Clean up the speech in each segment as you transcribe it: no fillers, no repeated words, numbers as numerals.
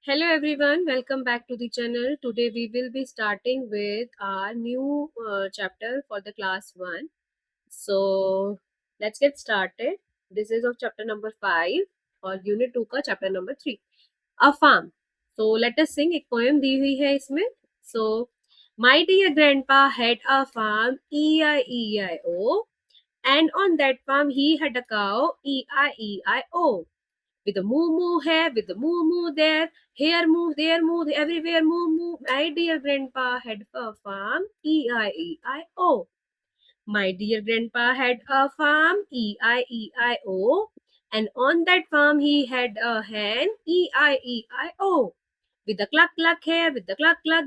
Hello everyone, welcome back to the channel. Today we will be starting with our new chapter for the class 1. So let's get started. This is of chapter number 5 और unit 2 का chapter number 3. A farm. So let us sing. एक poem दी हुई है इसमें. So my dear grandpa had a farm E-I-E-I-O, and on that farm he had a cow E-I-E-I-O. With a moo moo here, with a moo moo there moo, everywhere moo moo. My dear grandpa had a farm, E-I-E-I-O. My dear grandpa had a farm, E-I-E-I-O. And on that farm he had a hen, E-I-E-I-O. With the cluck cluck here, with the cluck cluck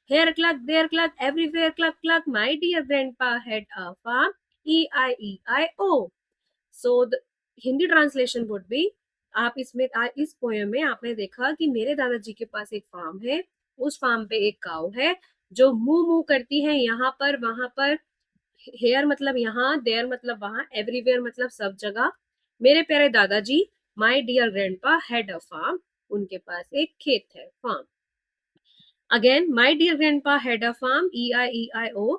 here cluck, there cluck, everywhere cluck cluck. My dear grandpa had a farm, E-I-E-I-O. So the Hindi translation would be, आप इसमें इस poem में आपने देखा कि मेरे दादाजी के पास एक फार्म है, उस फार्म पे एक काऊ है जो मुंह मुंह करती है यहाँ पर वहां पर. हेयर मतलब यहाँ, देयर मतलब वहां, एवरीवेयर मतलब सब जगह. मेरे प्यारे दादाजी, my dear grandpa had a farm, उनके पास एक खेत है, farm. Again, my dear grandpa had a farm, E-I-E-I-O,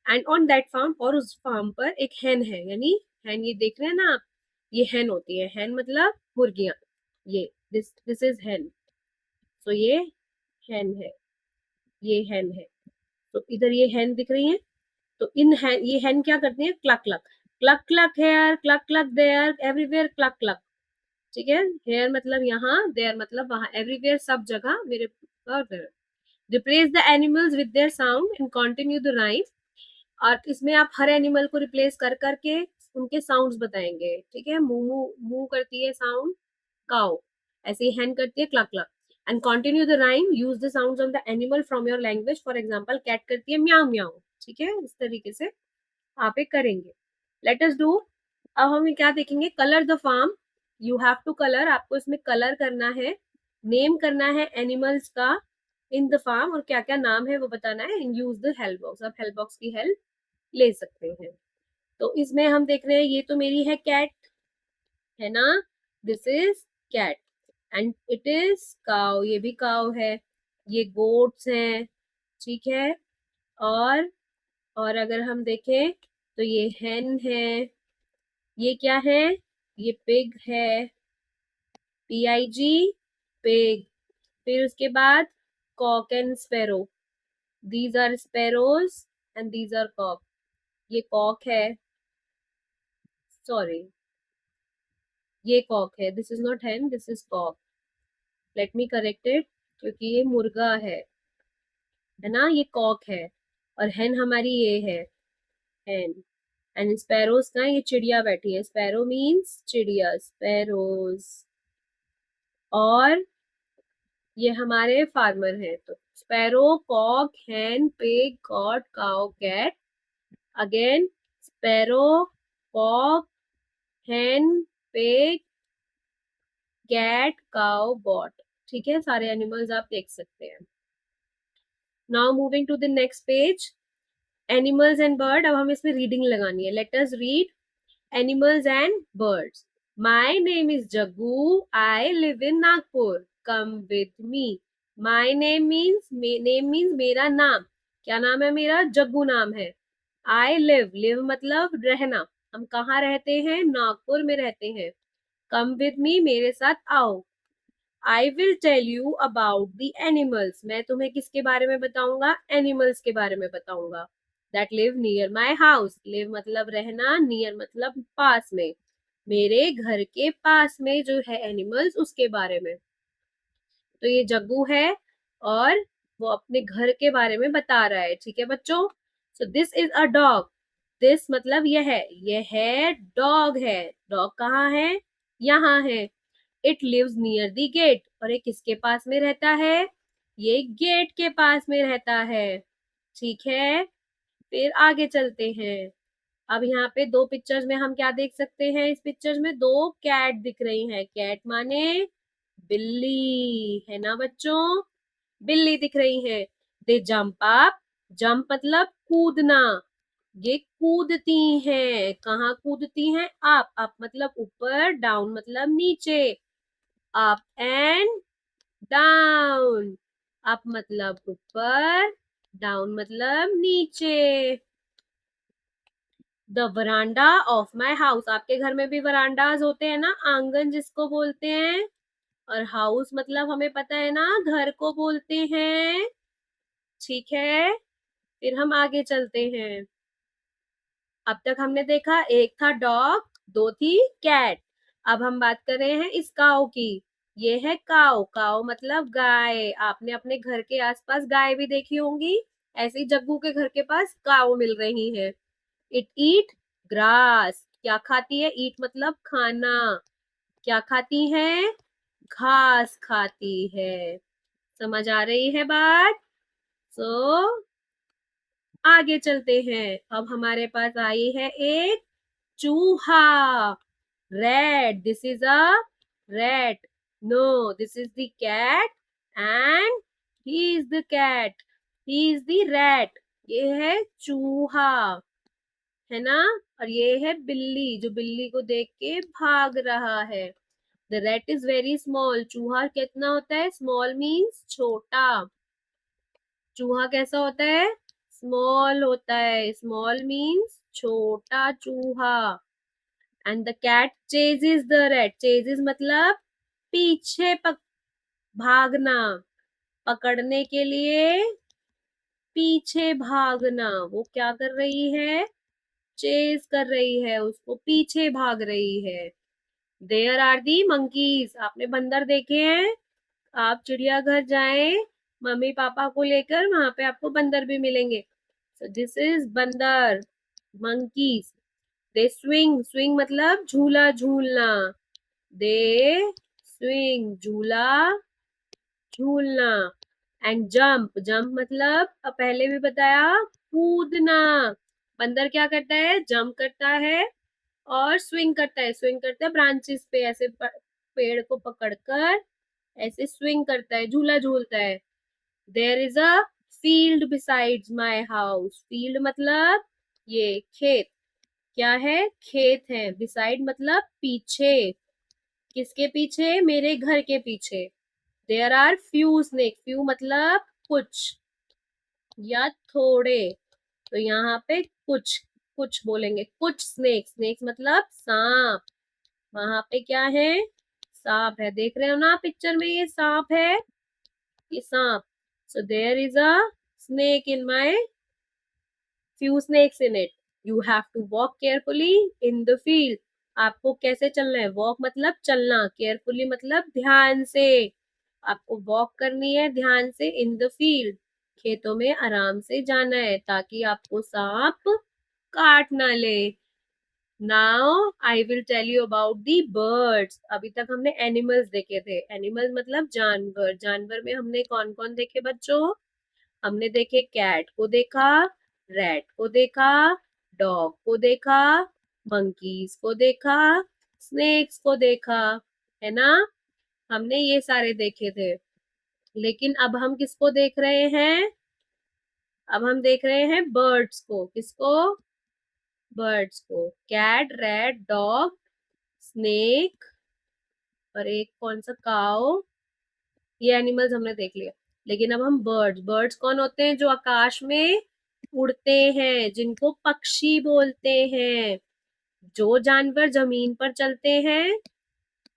and on that farm, और उस फार्म पर एक hen है, यानी hen, ये देख रहे हैं ना आप, ये hen होती है. hen मतलब मुर्गियां. ये दिस इज hen. तो ये hen है, ये hen है. तो इधर ये hen दिख रही है. तो इन hen, ये hen क्या करती है? Cluck cluck, cluck cluck here, cluck cluck there, everywhere cluck cluck. ठीक है. हेयर मतलब यहाँ, देयर मतलब वहां, एवरीवेयर सब जगह मेरे. Replace the animals with their sound and continue the rhyme. और इसमें आप हर एनिमल को रिप्लेस कर करके उनके साउंड्स बताएंगे. ठीक है. मुंह मुंह करती है साउंड काउ, ऐसे ही हैंड करती है cluck cluck. And continue the rhyme, use the sounds of the animal from your language. For example, cat करती है म्याऊ म्याऊ. ठीक है. इस तरीके से आप एक करेंगे. Let us do. अब हम क्या देखेंगे? Colour the farm. You have to colour, आपको इसमें कलर करना है, नेम करना है एनिमल्स का इन द फार्म, और क्या क्या नाम है वो बताना है. यूज द हेल्प बॉक्स, आप हेल्प बॉक्स की हेल्प ले सकते हैं. तो इसमें हम देख रहे हैं, ये तो मेरी है कैट, है ना. This is cat. And it is cow, ये भी काउ है. ये गोट्स हैं. ठीक है. और और अगर हम देखें तो ये hen है. ये क्या है? ये पिग है, PIG, पिग. फिर उसके बाद cock and sparrow. These are sparrows and these are cock. ये कॉक है, सॉरी, ये कॉक है. This is not hen, this is cock. Let me correct it, क्योंकि ये मुर्गा है ना. ये कॉक है, और hen हमारी ये है, hen. एंड स्पैरोज का, ये चिड़िया बैठी है. स्पैरो मीन्स चिड़िया, स्पैरोज. और ये हमारे फार्मर हैं. तो sparrow, cock, hen, pig, goat, cow, cat. Again, sparrow, cock, hen, pig, cat, cow, goat. ठीक है. सारे एनिमल्स आप देख सकते हैं. Now moving to the next page, animals and bird. अब हमें इसमें रीडिंग लगानी है. Let us read animals and birds. My name is Jaggu. I live in Nagpur. Come with me. My name means मेरा नाम. क्या नाम है मेरा? जग्गू नाम है. I live मतलब रहना. हम कहाँ रहते हैं? नागपुर में रहते हैं. Come with me, मेरे साथ आओ. I will tell you about the animals. मैं तुम्हें किसके बारे में बताऊंगा? Animals के बारे में बताऊंगा. That live near my house. Live मतलब रहना, near मतलब पास में. मेरे घर के पास में जो है एनिमल्स, उसके बारे में. तो ये जग्गू है, और वो अपने घर के बारे में बता रहा है. ठीक है बच्चों. So this is a dog. This मतलब यह है डॉग है. डॉग कहाँ है? यहाँ है. It lives near the gate. और ये किसके पास में रहता है? ये गेट के पास में रहता है. ठीक है. फिर आगे चलते हैं. अब यहाँ पे दो पिक्चर्स में हम क्या देख सकते हैं? इस पिक्चर्स में दो कैट दिख रही हैं. कैट माने बिल्ली, है ना बच्चों. बिल्ली दिख रही है. दे जंप अप. जंप मतलब कूदना. ये कूदती हैं. कहाँ कूदती हैं? अप. अप मतलब ऊपर, डाउन मतलब नीचे. Up and down. अप मतलब ऊपर, डाउन मतलब नीचे। The veranda of my house, आपके घर में भी वरांडाज होते हैं ना, आंगन जिसको बोलते हैं। और हाउस मतलब हमें पता है ना, घर को बोलते हैं। ठीक है, फिर हम आगे चलते हैं। अब तक हमने देखा एक था डॉग, दो थी कैट। अब हम बात कर रहे हैं इस काऊ की। ये है काऊ, काऊ मतलब गाय। आपने अपने घर के आसपास गाय भी देखी होंगी, ऐसे ही जग्गू के घर के पास काऊ मिल रही है। इट ईट ग्रास, क्या खाती है? ईट मतलब खाना। क्या खाती है? घास खाती है। समझ आ रही है बात? सो आगे चलते हैं। अब हमारे पास आई है एक चूहा। Rat, this is a rat. No, this is the cat and he is the cat, he is the rat. ये है चूहा, है ना। और ये है बिल्ली, जो बिल्ली को देख के भाग रहा है। The rat is very small, चूहा कितना होता है? स्मॉल मीन्स छोटा। चूहा कैसा होता है? स्मॉल होता है, स्मॉल मीन्स छोटा चूहा। And the cat chases the rat, chases मतलब पीछे भागना, पकड़ने के लिए पीछे भागना। वो क्या कर रही है? चेज कर रही है, उसको पीछे भाग रही है। देयर आर दी मंकीज, आपने बंदर देखे हैं? आप चिड़ियाघर जाएं मम्मी पापा को लेकर, वहां पे आपको बंदर भी मिलेंगे। सो दिस इज बंदर, मंकीज। दे स्विंग, स्विंग मतलब झूला झूलना। दे स्विंग, झूला झूलना। एंड जंप, जंप मतलब पहले भी बताया, कूदना। बंदर क्या करता है? जंप करता है और स्विंग करता है। स्विंग करता है ब्रांचेस पे, ऐसे पेड़ को पकड़कर ऐसे स्विंग करता है, झूला झूलता है। There is a field besides my house, field मतलब ये खेत। क्या है? खेत है। बिसाइड मतलब पीछे, किसके पीछे? मेरे घर के पीछे। There are few snake, few मतलब कुछ या थोड़े, तो यहाँ पे कुछ, कुछ बोलेंगे, कुछ स्नेक, स्नेक मतलब सांप। वहां पे क्या है? सांप है। देख रहे हो ना पिक्चर में, ये सांप है, ये सांप। So there is a snake in my, few snakes in it. You have to walk carefully in the field. आपको कैसे चलना है? वॉक मतलब चलना, केयरफुली मतलब ध्यान से। आपको वॉक करनी है ध्यान से, इन द फील्ड, खेतों में आराम से जाना है ताकि आपको सांप काट ना ले। Now I will tell you about the birds. अभी तक हमने एनिमल्स देखे थे, एनिमल्स मतलब जानवर। जानवर में हमने कौन कौन देखे बच्चों? हमने देखे कैट को देखा, रैट को देखा, डॉग को देखा, मंकीज को देखा, स्नेक्स को देखा, है ना। हमने ये सारे देखे थे। लेकिन अब हम किसको देख रहे हैं? अब हम देख रहे हैं बर्ड्स को। किसको? बर्ड्स को। कैट, रैट, डॉग, स्नेक और एक कौन सा, काऊ। ये एनिमल्स हमने देख लिया। लेकिन अब हम बर्ड्स, बर्ड्स कौन होते हैं? जो आकाश में उड़ते हैं, जिनको पक्षी बोलते हैं। जो जानवर जमीन पर चलते हैं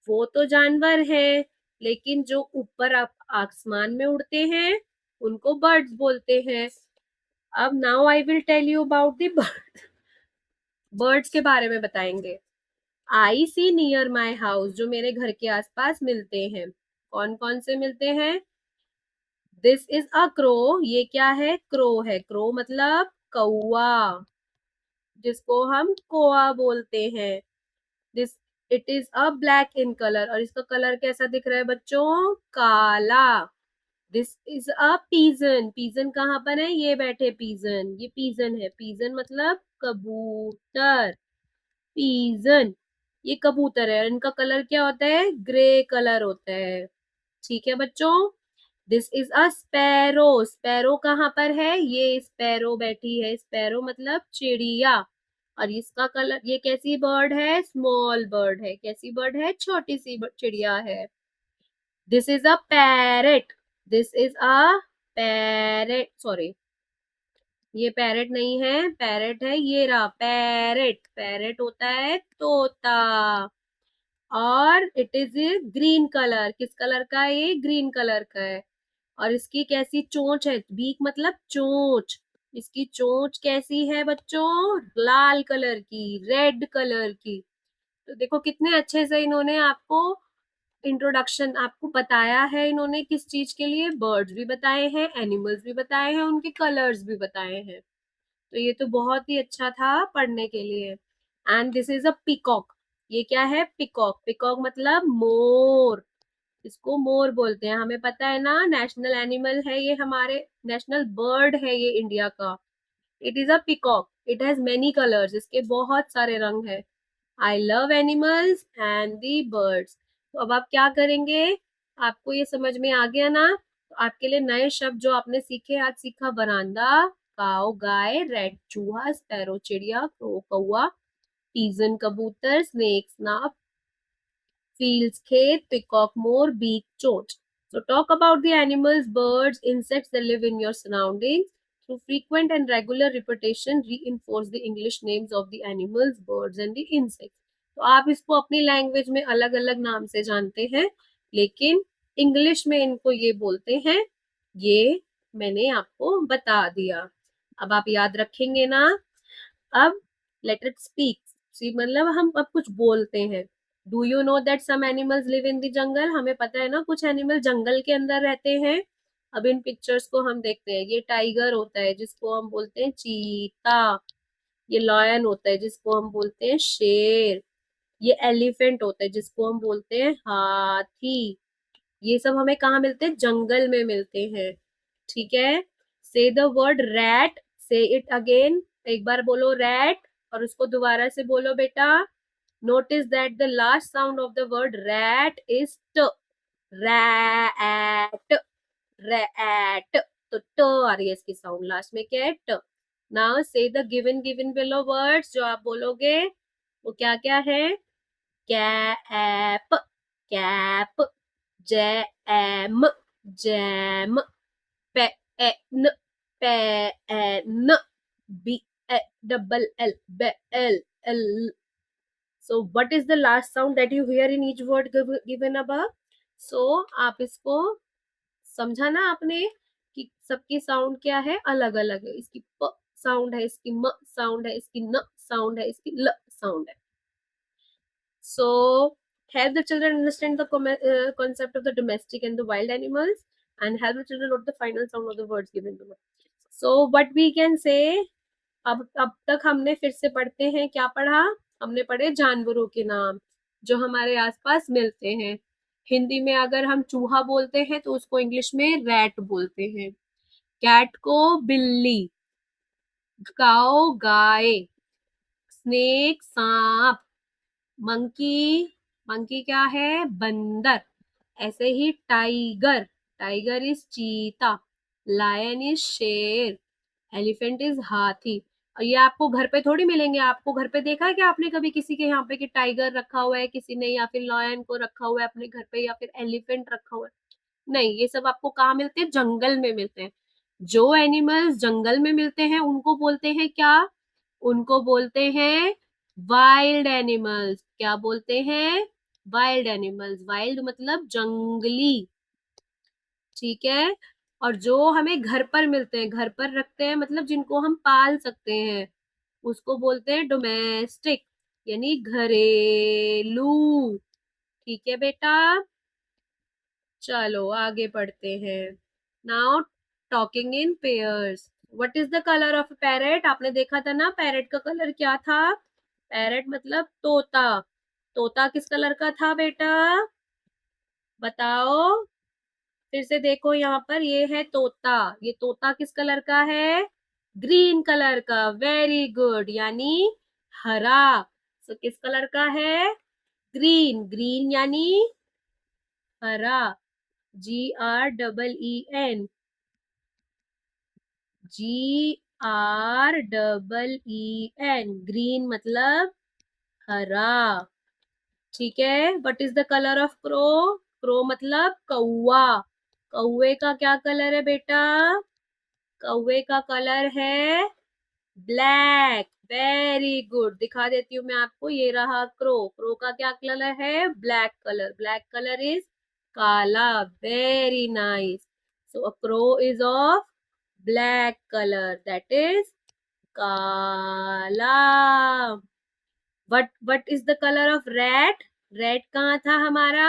वो तो जानवर हैं, लेकिन जो ऊपर आसमान में उड़ते हैं उनको बर्ड्स बोलते हैं। अब now I will tell you about the bird, birds के बारे में बताएंगे। आई सी नियर माई हाउस, जो मेरे घर के आसपास मिलते हैं। कौन कौन से मिलते हैं? दिस इज अ क्रो, ये क्या है? क्रो है। क्रो मतलब कौआ, जिसको हम कोआ बोलते हैं। This, it is a black in colour, और इसका कलर कैसा दिख रहा है बच्चों? काला। This is a pigeon, pigeon कहाँ पर है? ये बैठे पीजन, ये पीजन है। पीजन मतलब कबूतर, पीजन ये कबूतर है। इनका कलर क्या होता है? ग्रे कलर होता है। ठीक है बच्चों। This is a sparrow, sparrow कहाँ पर है? ये स्पैरो बैठी है, स्पैरो मतलब चिड़िया। और इसका कलर, ये कैसी बर्ड है? स्मॉल बर्ड है। कैसी बर्ड है? छोटी सी चिड़िया है। This is a parrot, this is a parrot, sorry ये पैरेट नहीं है, पैरेट है ये रहा पैरेट, पैरेट होता है तोता। और इट इज ग्रीन कलर, किस कलर का है ये, ग्रीन कलर का है। और इसकी कैसी चोंच है, बीक मतलब चोंच, इसकी चोंच कैसी है बच्चों, लाल कलर की, रेड कलर की। तो देखो कितने अच्छे से इन्होंने आपको इंट्रोडक्शन आपको बताया है, इन्होंने किस चीज के लिए, बर्ड्स भी बताए हैं, एनिमल्स भी बताए हैं, उनके कलर्स भी बताए हैं। तो ये तो बहुत ही अच्छा था पढ़ने के लिए। And this is a peacock, ये क्या है, पिकॉक, पिकॉक मतलब मोर, इसको मोर बोलते हैं, हमें पता है ना, नेशनल एनिमल है ये, हमारे नेशनल बर्ड है ये इंडिया का। It is a peacock, it has many colours, इसके बहुत सारे रंग है। I love animals and the birds. तो अब आप क्या करेंगे, आपको ये समझ में आ गया ना, तो आपके लिए नए शब्द जो आपने सीखे, आज सीखा बरामदा, काऊ गाय, रेड चूहा, स्पैरो चिड़िया, क्रो कौआ, पीजन कबूतर, स्नेक स्नाप, fields खेत, peacock मोर, beak चोंच. So talk about the animals, birds, insects that live in your surroundings. Through frequent and regular repetition, reinforce the English names of the animals, birds and the insects. तो आप इसको अपनी language में अलग अलग नाम से जानते हैं, लेकिन इंग्लिश में इनको ये बोलते हैं, ये मैंने आपको बता दिया। अब आप याद रखेंगे ना। अब लेट इट स्पीक, सी मतलब हम अब कुछ बोलते हैं। Do you know that some animals live in the jungle, हमें पता है ना कुछ एनिमल जंगल के अंदर रहते हैं। अब इन पिक्चर्स को हम देखते हैं, ये टाइगर होता है जिसको हम बोलते हैं चीता, ये लॉयन होता है जिसको हम बोलते हैं शेर, ये एलिफेंट होता है जिसको हम बोलते हैं हाथी। ये सब हमें कहाँ मिलते हैं, जंगल में मिलते हैं। ठीक है, से द वर्ड रैट, से इट अगेन, एक बार बोलो रैट और उसको दोबारा से बोलो बेटा। Notice that the last sound of the word rat is ट, रैट, रैट, तो ट आ रही है इसकी साउंड, लास्ट में क्या है, ट। Now say the given given below words, जो आप बोलोगे वो क्या क्या है, cap, cap, jam, jam, pen, pen, B double L, bell, L. So what is the last sound that you hear in each word given above. So आप इसको समझा ना आपने कि सबकी साउंड क्या है, अलग अलग है, इसकी प साउंड है, इसकी म साउंड है, इसकी न साउंड है, इसकी ल साउंड है। So help the children understand the concept of the domestic and the wild animals, and help the children note the final sound of the words given to them. So what we can say, अब तक हमने फिर से पढ़ते हैं, क्या पढ़ा, हमने पढ़े जानवरों के नाम जो हमारे आसपास मिलते हैं। हिंदी में अगर हम चूहा बोलते हैं तो उसको इंग्लिश में रैट बोलते हैं, कैट को बिल्ली, काऊ गाय, स्नेक सांप, मंकी, मंकी क्या है, बंदर। ऐसे ही टाइगर, टाइगर इज चीता, लायन इज शेर, एलिफेंट इज हाथी। और ये आपको घर पे थोड़ी मिलेंगे, आपको घर पे देखा है कि आपने कभी किसी के यहाँ पे कि टाइगर रखा हुआ है किसी ने, या फिर लॉयन को रखा हुआ है अपने घर पे, या फिर एलिफेंट रखा हुआ है, नहीं, ये सब आपको कहाँ मिलते हैं, जंगल में मिलते हैं। जो एनिमल्स जंगल में मिलते हैं उनको बोलते हैं क्या, उनको बोलते हैं वाइल्ड एनिमल्स। क्या बोलते हैं, वाइल्ड एनिमल्स, वाइल्ड मतलब जंगली। ठीक है, और जो हमें घर पर मिलते हैं, घर पर रखते हैं मतलब जिनको हम पाल सकते हैं, उसको बोलते हैं डोमेस्टिक, यानी घरेलू। ठीक है बेटा, चलो आगे पढ़ते हैं। Now talking in pairs, what is the colour of parrot, आपने देखा था ना पैरेट का कलर क्या था, पैरेट मतलब तोता, तोता किस कलर का था बेटा, बताओ, फिर से देखो यहाँ पर, ये है तोता, ये तोता किस कलर का है, ग्रीन कलर का, वेरी गुड, यानी हरा। सो किस कलर का है, ग्रीन, ग्रीन यानी हरा, GREEN, GREEN, ग्रीन मतलब हरा। ठीक है, what is the colour of crow, crow मतलब कौवा। कौवे का क्या कलर है बेटा? कौवे का कलर है ब्लैक। वेरी गुड, दिखा देती हूँ मैं आपको, ये रहा क्रो। क्रो का क्या कलर है? Black colour. Black colour is काला। Very nice. So a crow is of black colour, that is काला। What is the colour of red? Red कहाँ था हमारा?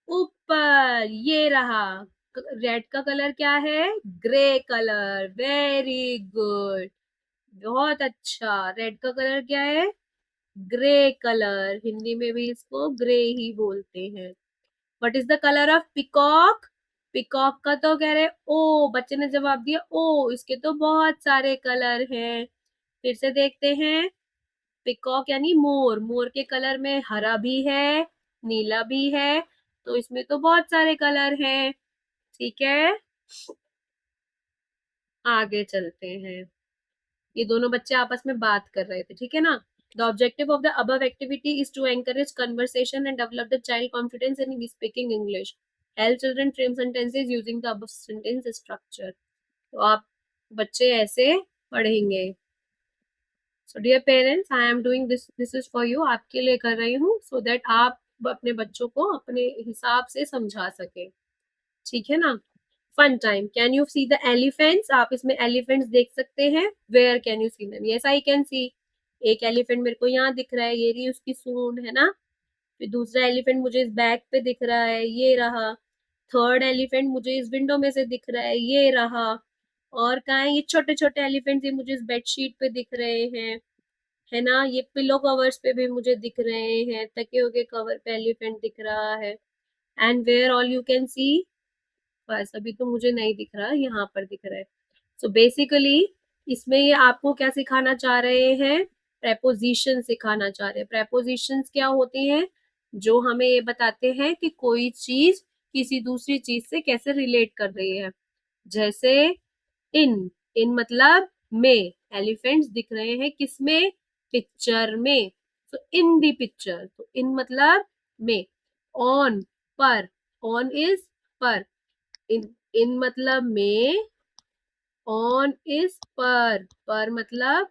ऊपर, ये रहा। रेड का कलर क्या है? Grey colour. वेरी गुड, बहुत अच्छा। रेड का कलर क्या है? Grey colour. हिंदी में भी इसको ग्रे ही बोलते हैं। What is the colour of peacock? Peacock का तो कह रहे ओ, बच्चे ने जवाब दिया ओ। इसके तो बहुत सारे कलर हैं। फिर से देखते हैं। पिकॉक यानी मोर। मोर के कलर में हरा भी है, नीला भी है, तो इसमें तो बहुत सारे कलर हैं। ठीक है, आगे चलते हैं। ये दोनों बच्चे आपस में बात कर रहे थे, ठीक है ना। The objective of the above activity is to encourage conversation and develop the child confidence in speaking English. Help children frame sentences using the above sentence structure. तो आप बच्चे ऐसे पढ़ेंगे। So dear parents, I am doing this is for you, आपके लिए कर रही हूँ, सो दैट आप अपने बच्चों को अपने हिसाब से समझा सके। ठीक है ना। Fun time. Can you see the elephants? आप इसमें एलिफेंट्स देख सकते हैं। Where can you see them? Yes I can see. एक एलिफेंट मेरे को यहाँ दिख रहा है, ये रही उसकी सूंड, है ना। फिर दूसरा एलिफेंट मुझे इस बैग पे दिख रहा है, ये रहा। थर्ड एलिफेंट मुझे इस विंडो में से दिख रहा है, ये रहा। और कहाँ है? ये छोटे छोटे एलिफेंट्स, ये मुझे इस बेडशीट पे दिख रहे हैं, है ना। ये पिलो कवर्स पे भी मुझे दिख रहे हैं, तकियों के कवर पे एलिफेंट दिख रहा है। And where all you can see? बस अभी तो मुझे नहीं दिख रहा, यहाँ पर दिख रहा है। सो बेसिकली इसमें ये आपको क्या सिखाना चाह रहे हैं? प्रेपोजिशन सिखाना चाह रहे हैं। प्रेपोजिशंस क्या होते हैं? जो हमें ये बताते हैं कि कोई चीज किसी दूसरी चीज से कैसे रिलेट कर रही है। जैसे इन। इन मतलब में। एलिफेंट्स दिख रहे हैं किसमें? पिक्चर में। तो इन दी पिक्चर, तो इन मतलब में। ऑन, पर। ऑन इज पर। इन मतलब में। ऑन इज पर मतलब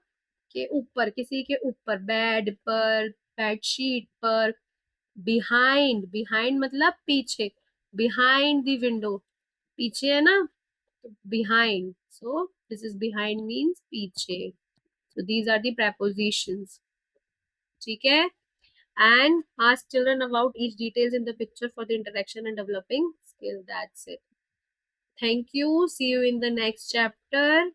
के ऊपर, किसी के ऊपर। बेड पर, बेडशीट पर। बिहाइंड, बिहाइंड मतलब पीछे। बिहाइंड द विंडो, पीछे है ना, behind. So this is behind means पीछे. So these are the prepositions. ठीक है? And ask children about each details in the picture for the interaction and developing skill. That's it. Thank you. See you in the next chapter.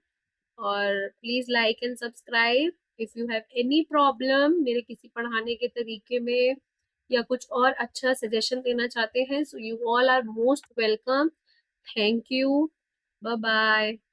और please like and subscribe. If you have any problem मेरे किसी पढ़ाने के तरीके में या कुछ और अच्छा सजेशन देना चाहते हैं, so you all are most welcome. Thank you. Bye bye.